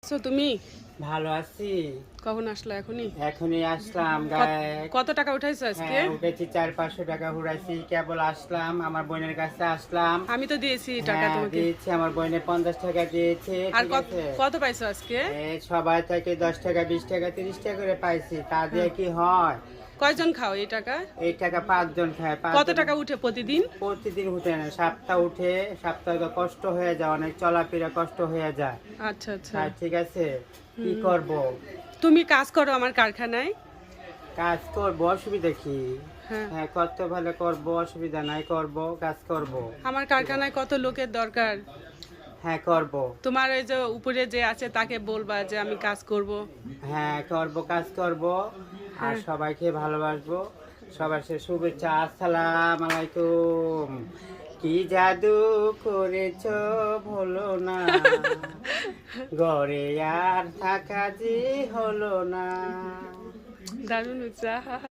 আছো তুমি? ভালো আছি। কখন আসলা? এখনই আসলাম। কত টাকা উঠাইছো আজকে? হ্যাঁ, উঠেছি 400-500 টাকা উড়াইছি। কেবল আসলাম, আমার বোনের কাছে আসলাম। আমি তো দিয়েছি টাকা হ্যাঁ, তোমাকে। দিয়েছি, আমার বোনে 50 টাকা দিয়েছে। আর ঠিক আছে, কত পাইছো আজকে? সবাই থেকে 10 টাকা, 20 টাকা, 30 টাকা করে পাইছি। তা দিয়ে কি হয়? কয়জন খাও এই টাকা? এই টাকা 5 জন খায়। 5 কত জন টাকা উঠে প্রতিদিন? প্রতিদিন উঠে না, সপ্তাহ উঠে। সপ্তাহে তো কষ্ট হয়ে যায়, অনেক চলাফেরা কষ্ট হয়ে যায়। আচ্ছা আচ্ছা। হ্যাঁ, ঠিক আছে, কি করব? তুমি কাজ করো আমার কারখানায়? কাজ করবো, অসুবিধা কি? হ্যাঁ। হ্যাঁ, করতে ভালো করবো, অসুবিধা নাই, করব, কাজ করব। আমার কারখানায় কত লোকের দরকার। হ্যাঁ, করব। তোমার ওই যে উপরে যে আছে তাকে বলবা যে আমি কাজ করব। হ্যাঁ, করব, কাজ করব। আর হ্যাঁ। সবাইকে ভালোবাসবো। সবার সে শুভেচ্ছা, আসসালাম আলাইকুম। কি জাদু করেছ ভুলো না, ঘরে আর থাকা যে হলো না। দারুণ হচ্ছে।